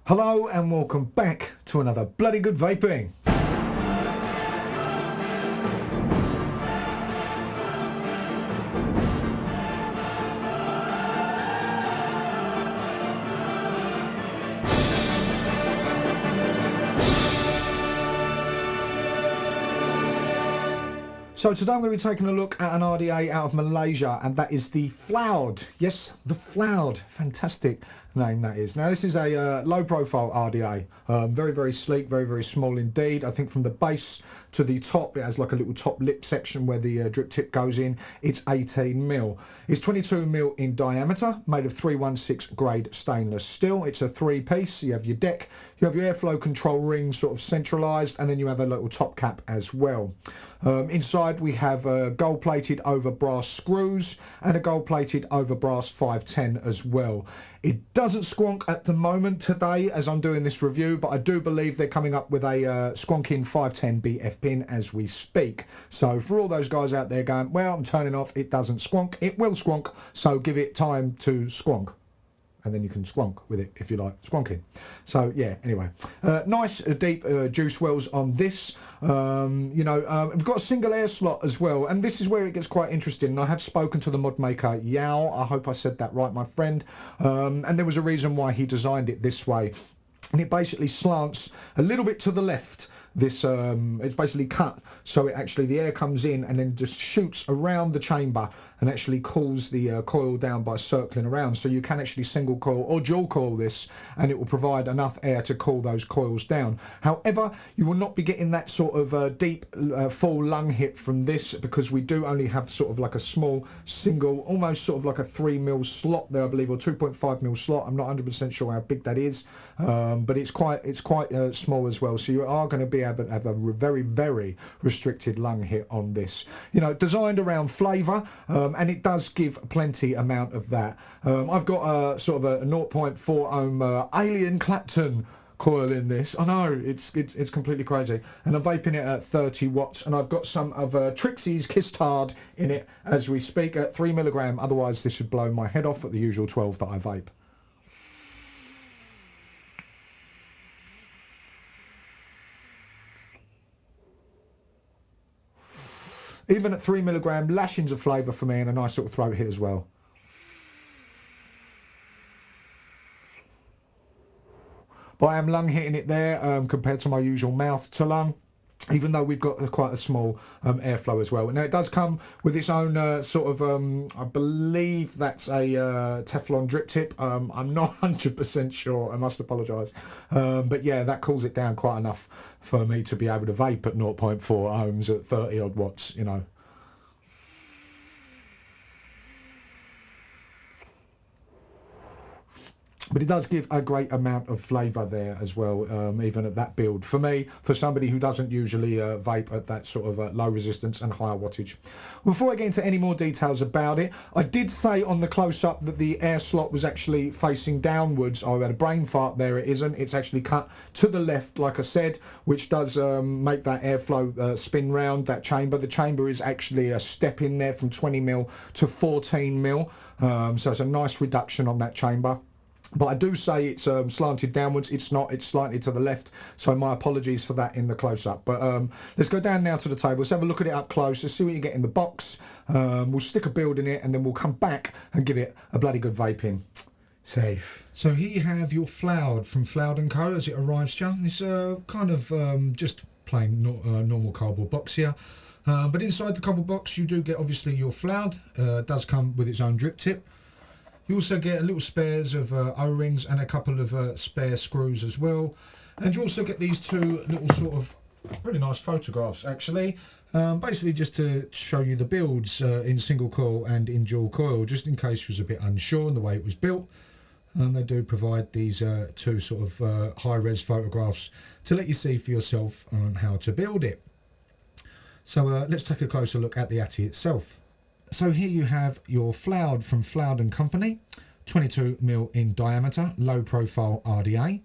Hello and welcome back to another bloody good vaping. So today I'm going to be taking a look at an RDA out of Malaysia, and that is the Floud. Yes, the Floud. Fantastic name that is. Now this is a low profile RDA. Very, very sleek, very, very small indeed. I think from the base to the top, it has like a little top lip section where the drip tip goes in. It's 18mm. It's 22mm in diameter, made of 316 grade stainless steel. It's a three piece. You have your deck, you have your airflow control ring sort of centralized, and then you have a little top cap as well. Inside we have gold plated over brass screws and a gold plated over brass 510 as well. It doesn't squonk at the moment today as I'm doing this review, but I do believe they're coming up with a squonking 510 BF pin as we speak. So for all those guys out there going, well, I'm turning off, it doesn't squonk, it will squonk, so give it time to squonk. And then you can squonk with it if you like squonking. So yeah, anyway, nice deep juice wells on this. We've got a single air slot as well, and this is where it gets quite interesting. And I have spoken to the mod maker Yao. I hope I said that right, my friend. And there was a reason why he designed it this way. And it basically slants a little bit to the left. This it's basically cut so it actually the air comes in and then just shoots around the chamber and actually cools the coil down by circling around. So you can actually single coil or dual coil this, and it will provide enough air to cool those coils down. However, you will not be getting that sort of deep full lung hit from this, because we do only have sort of like a small single, almost sort of like a 3mm slot there, I believe, or 2.5mm slot. I'm not 100% sure how big that is, but it's quite small as well. So you are going to be able to have a very, very restricted lung hit on this. You know, designed around flavour, and it does give plenty amount of that. I've got a sort of a 0.4 ohm Alien Clapton coil in this. I know, it's completely crazy. And I'm vaping it at 30 watts, and I've got some of Trixie's Kissed Hard in it as we speak at 3mg. Otherwise this would blow my head off at the usual 12 that I vape. Even at 3mg, lashings of flavour for me and a nice little throat hit as well. But I am lung hitting it there compared to my usual mouth to lung, even though we've got quite a small airflow as well. Now it does come with its own I believe that's a Teflon drip tip. I'm not 100% sure, I must apologise. But yeah, that cools it down quite enough for me to be able to vape at 0.4 ohms at 30 odd watts, you know. But it does give a great amount of flavour there as well, even at that build. For me, for somebody who doesn't usually vape at that sort of low resistance and higher wattage. Before I get into any more details about it, I did say on the close-up that the air slot was actually facing downwards. I had a brain fart there, it isn't. It's actually cut to the left, like I said, which does make that airflow spin round that chamber. The chamber is actually a step in there from 20mm to 14mm, so it's a nice reduction on that chamber. But I do say it's slanted downwards. It's not, it's slightly to the left, so my apologies for that in the close-up. But let's go down now to the table. Let's have a look at it up close. Let's see what you get in the box. We'll stick a build in it, and then we'll come back and give it a bloody good vaping. Safe. So here you have your Floud from Floud & Co. as it arrives to you. This kind of just plain normal cardboard box here. But inside the cardboard box you do get obviously your Floud. It does come with its own drip tip. You also get a little spares of O-rings and a couple of spare screws as well. And you also get these two little sort of really nice photographs actually. Basically just to show you the builds in single coil and in dual coil, just in case you was a bit unsure on the way it was built. They do provide these two sort of high-res photographs to let you see for yourself on how to build it. So let's take a closer look at the Atty itself. So here you have your Floud from Floud & Company, 22mm in diameter, low profile RDA,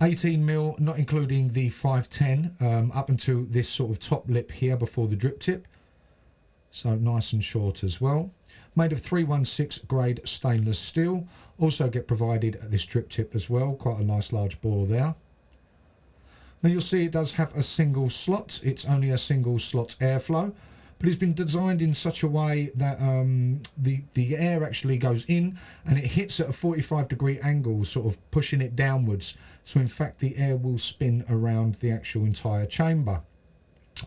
18mm not including the 510 up until this sort of top lip here before the drip tip, so nice and short as well. Made of 316 grade stainless steel, Also get provided at this drip tip as well, quite a nice large bore there. Now you'll see it does have a single slot. It's only a single slot airflow, but it's been designed in such a way that the air actually goes in and it hits at a 45-degree angle, sort of pushing it downwards. So in fact the air will spin around the actual entire chamber.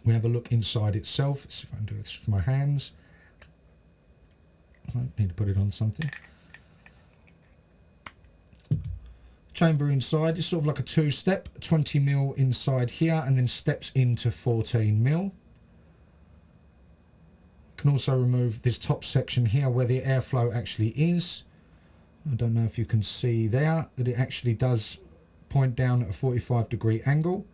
We have a look inside itself. Let's see if I can do this with my hands. I need to put it on something. Chamber inside is sort of like a two-step, 20mm inside here and then steps into 14mm. You can also remove this top section here where the airflow actually is. I don't know if you can see there that it actually does point down at a 45-degree angle.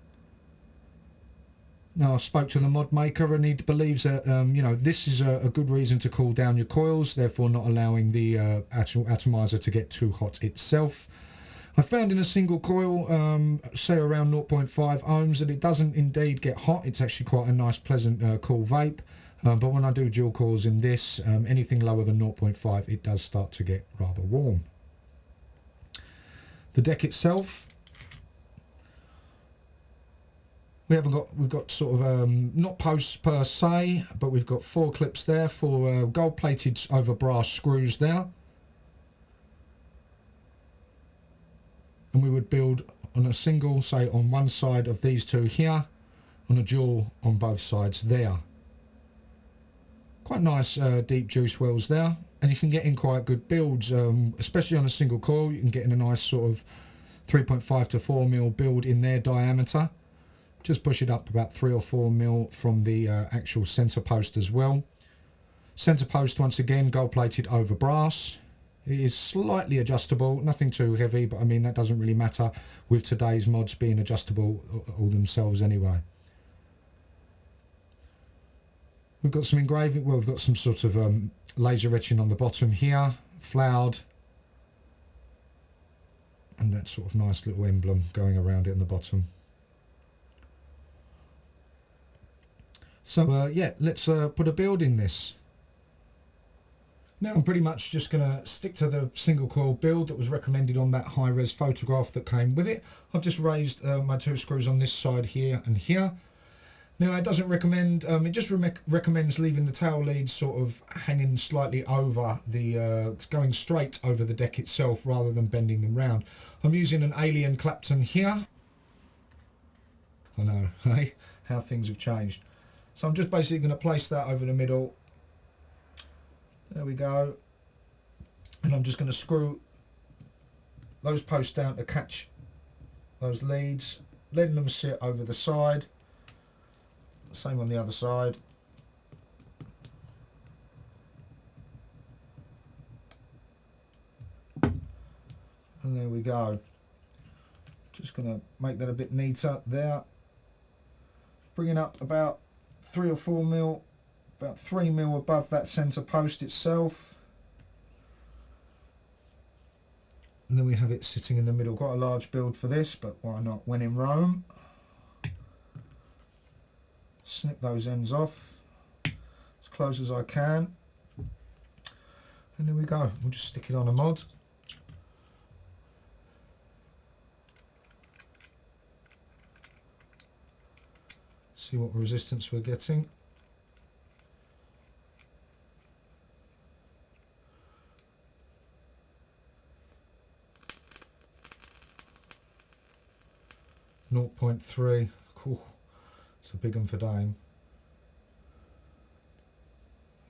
Now I spoke to the mod maker and he believes that you know, this is a good reason to cool down your coils, therefore not allowing the actual atomizer to get too hot itself. I found in a single coil, say around 0.5 ohms, that it doesn't indeed get hot. It's actually quite a nice, pleasant, cool vape. But when I do dual coils in this, anything lower than 0.5, it does start to get rather warm. The deck itself, we've got sort of not posts per se, but we've got 4 clips there, 4 gold-plated over brass screws there. And we would build on a single, say on one side of these two here, on a dual on both sides there. Quite nice deep juice wells there, and you can get in quite good builds, especially on a single coil. You can get in a nice sort of 3.5 to 4mm build in their diameter. Just push it up about 3 or 4mm from the actual centre post as well. Centre post, once again, gold plated over brass. It is slightly adjustable, nothing too heavy, but I mean that doesn't really matter with today's mods being adjustable all themselves anyway. We've got some engraving, well, we've got some sort of laser etching on the bottom here, Floud, and that sort of nice little emblem going around it in the bottom. So yeah, let's put a build in this. Now I'm pretty much just going to stick to the single coil build that was recommended on that high-res photograph that came with it. I've just raised my 2 screws on this side here and here. Now it doesn't recommend, it just recommends leaving the tail leads sort of hanging slightly over the, going straight over the deck itself rather than bending them round. I'm using an Alien Clapton here. I know, hey, how things have changed. So I'm just basically going to place that over the middle. There we go. And I'm just going to screw those posts down to catch those leads, letting them sit over the side. Same on the other side. And there we go. Just going to make that a bit neater there. Bringing up about 3 or 4mm. About 3mm above that centre post itself. And then we have it sitting in the middle. Quite a large build for this, but why not when in Rome. Snip those ends off as close as I can. And there we go. We'll just stick it on a mod. See what resistance we're getting. .3. Cool. It's a big one for Dame.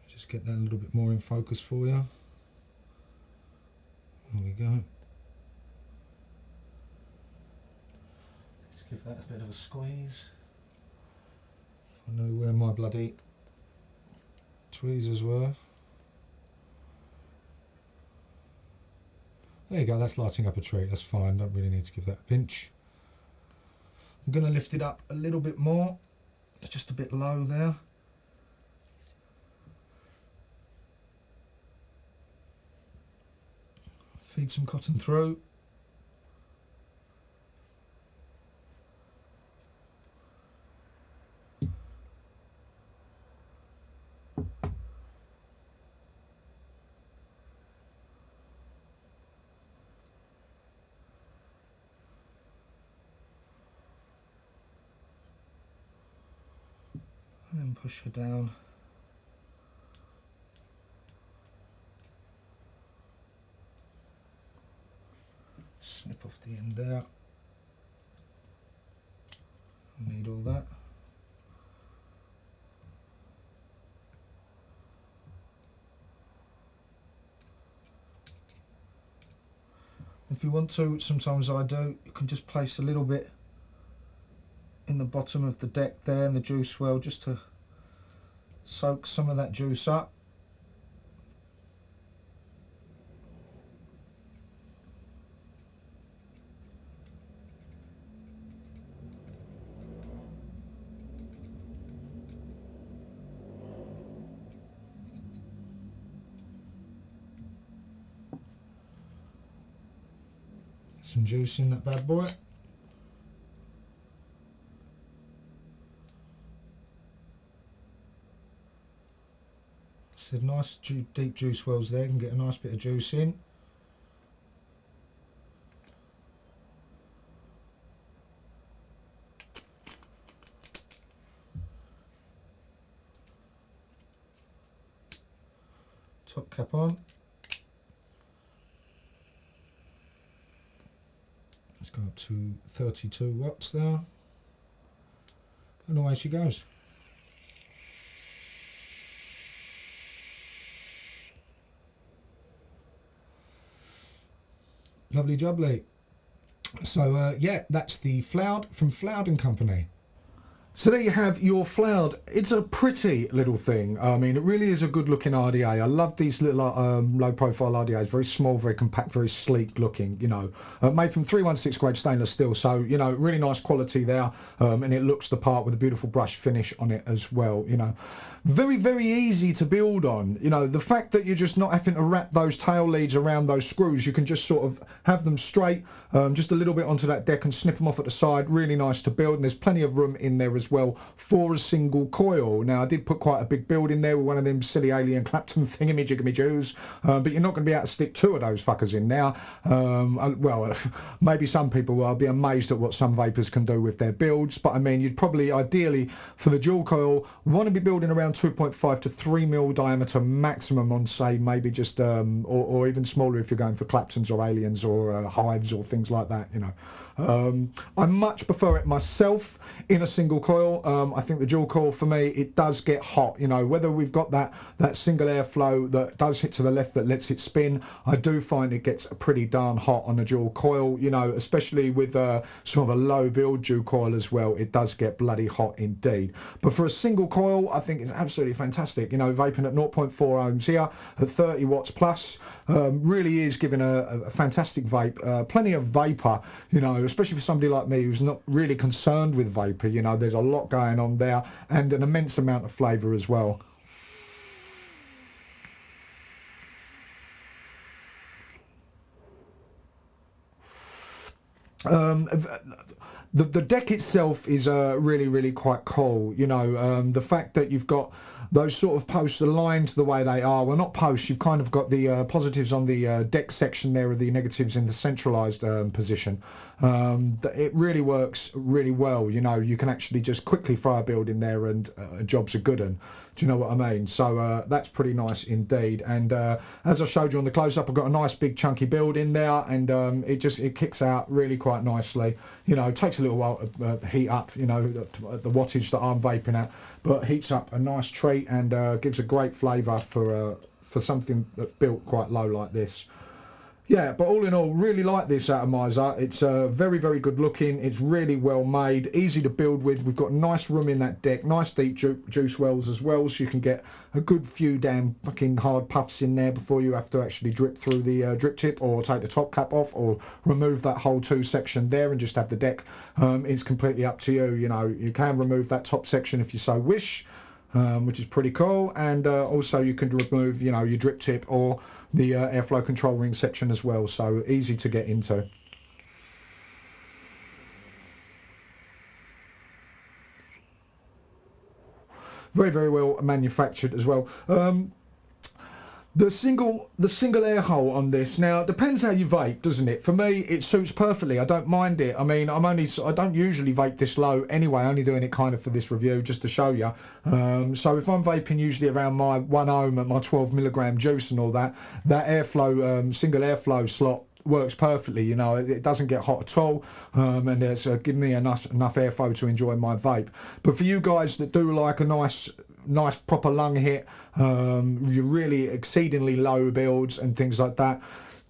Just get that a little bit more in focus for you. There we go. Let's give that a bit of a squeeze. If I know where my bloody tweezers were. There you go, that's lighting up a treat, that's fine, don't really need to give that a pinch. I'm going to lift it up a little bit more, it's just a bit low there. Feed some cotton through. push her down. Snip off the end there. Need all that. If you want to, sometimes I do, you can just place a little bit in the bottom of the deck there in the juice well, just to soak some of that juice up. Some juice in that bad boy. So nice deep juice wells there, you can get a nice bit of juice in. Top cap on. Let's go up to 32 watts there. And away she goes. Lovely jubbly. So yeah, that's the Floud from Floud and Company. So there you have your Floud. It's a pretty little thing. I mean, it really is a good looking RDA. I love these little low profile RDAs. Very small, very compact, very sleek looking, you know. Made from 316 grade stainless steel. So, you know, really nice quality there. And it looks the part with a beautiful brush finish on it as well, you know. Very, very easy to build on. You know, the fact that you're just not having to wrap those tail leads around those screws, you can just sort of have them straight, just a little bit onto that deck and snip them off at the side. Really nice to build. And there's plenty of room in there as well for a single coil. Now I did put quite a big build in there with one of them silly alien Clapton thingamajigamy-joos, but you're not going to be able to stick two of those fuckers in now. Well, maybe some people will. I'll be amazed at what some vapors can do with their builds, but I mean, you'd probably ideally for the dual coil want to be building around 2.5 to 3 mil diameter maximum on, say, maybe just or even smaller if you're going for Claptons or aliens or hives or things like that, you know. I much prefer it myself in a single coil. I think the dual coil for me, it does get hot, you know, whether we've got that single airflow that does hit to the left that lets it spin. I do find it gets pretty darn hot on a dual coil, you know, especially with sort of a low build dual coil as well. It does get bloody hot indeed. But for a single coil, I think it's absolutely fantastic. You know, vaping at 0.4 ohms here at 30 watts plus really is giving a fantastic vape. Plenty of vapor, you know, especially for somebody like me who's not really concerned with vapor. You know, there's a lot going on there and an immense amount of flavour as well. The deck itself is really quite cool. You know, the fact that you've got those sort of posts aligned the way they are. Well, not posts, you've kind of got the positives on the deck section there, with the negatives in the centralised position. It really works really well. You know, you can actually just quickly throw a build in there and job's a good one. Do you know what I mean? So that's pretty nice indeed. And as I showed you on the close-up, I've got a nice big chunky build in there, and it kicks out really quite nicely. You know, it takes a little while to heat up, you know, the wattage that I'm vaping at, but heats up a nice treat and gives a great flavour for something that's built quite low like this. Yeah, but all in all, really like this atomizer. It's very good looking. It's really well made, easy to build with. We've got nice room in that deck, nice deep juice wells as well, so you can get a good few damn fucking hard puffs in there before you have to actually drip through the drip tip or take the top cap off or remove that whole two section there and just have the deck. It's completely up to you. You know, you can remove that top section if you so wish. Which is pretty cool, and also you can remove, you know, your drip tip or the airflow control ring section as well, so easy to get into. Very well manufactured as well. The single air hole on this, now it depends how you vape, doesn't it? For me, it suits perfectly. I don't mind it. I mean, I don't usually vape this low anyway, only doing it kind of for this review just to show you. So if I'm vaping usually around my 1 ohm at my 12 milligram juice and all that, that airflow, single airflow slot works perfectly. You know, it doesn't get hot at all, and it's giving me enough airflow to enjoy my vape. But for you guys that do like a nice proper lung hit, you're really exceedingly low builds and things like that,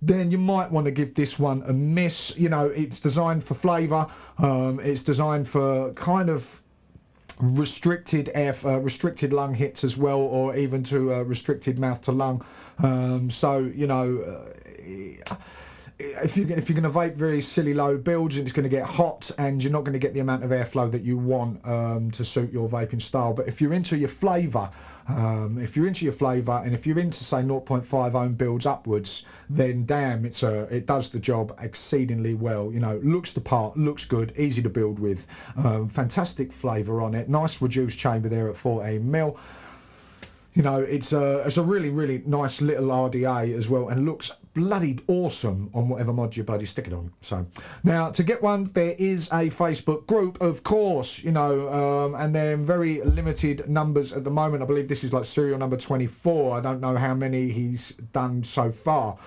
then you might want to give this one a miss. You know, it's designed for flavour, it's designed for kind of restricted restricted lung hits as well, or even to restricted mouth to lung. So you know, if you're going to vape very silly low builds, it's going to get hot and you're not going to get the amount of airflow that you want to suit your vaping style. But if you're into your flavour, and if you're into say 0.5 ohm builds upwards, then damn, it does the job exceedingly well. You know, looks the part, looks good, easy to build with, fantastic flavour on it, nice reduced chamber there at 14 mil. You know, it's a really nice little RDA as well, and looks bloody awesome on whatever mod you bloody stick it on. So now to get one, there is a Facebook group, of course, you know, and they're in very limited numbers at the moment. I believe this is like serial number 24. I don't know how many he's done so far.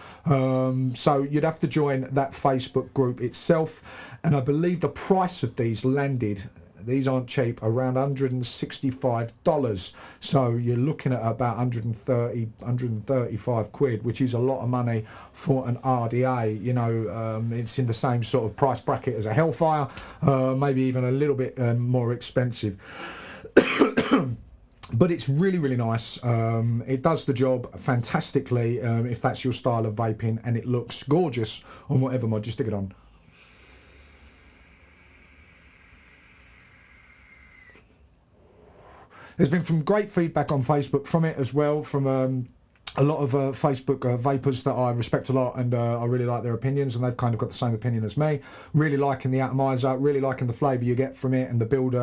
So you'd have to join that Facebook group itself, and I believe the price of these landed, these aren't cheap, around $165. So you're looking at about 135 quid, which is a lot of money for an RDA. You know, it's in the same sort of price bracket as a Hellfire, maybe even a little bit more expensive. But it's really nice. It does the job fantastically if that's your style of vaping, and it looks gorgeous on whatever mod you stick it on. There's been some great feedback on Facebook from it as well, from a lot of Facebook vapors that I respect a lot, and I really like their opinions, and they've kind of got the same opinion as me. Really liking the atomizer, really liking the flavour you get from it, and the build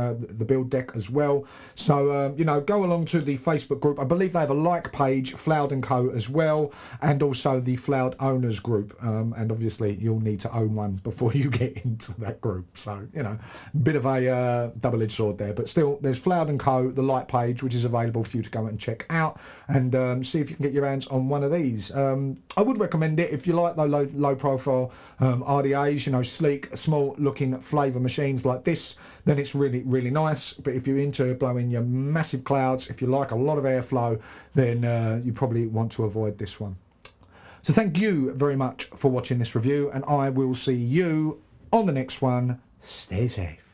deck as well. So you know, go along to the Facebook group. I believe they have a like page, Floud & Co. as well, and also the Floud Owners group. And obviously you'll need to own one before you get into that group. So you know, a bit of a double-edged sword there, but still, there's Floud & Co. the like page, which is available for you to go and check out, and see if you can get your hands on one of these. I would recommend it if you like the low profile RDAs, you know, sleek, small looking flavour machines like this, then it's really nice. But if you're into blowing your massive clouds, if you like a lot of airflow, then you probably want to avoid this one. So thank you very much for watching this review, and I will see you on the next one. Stay safe.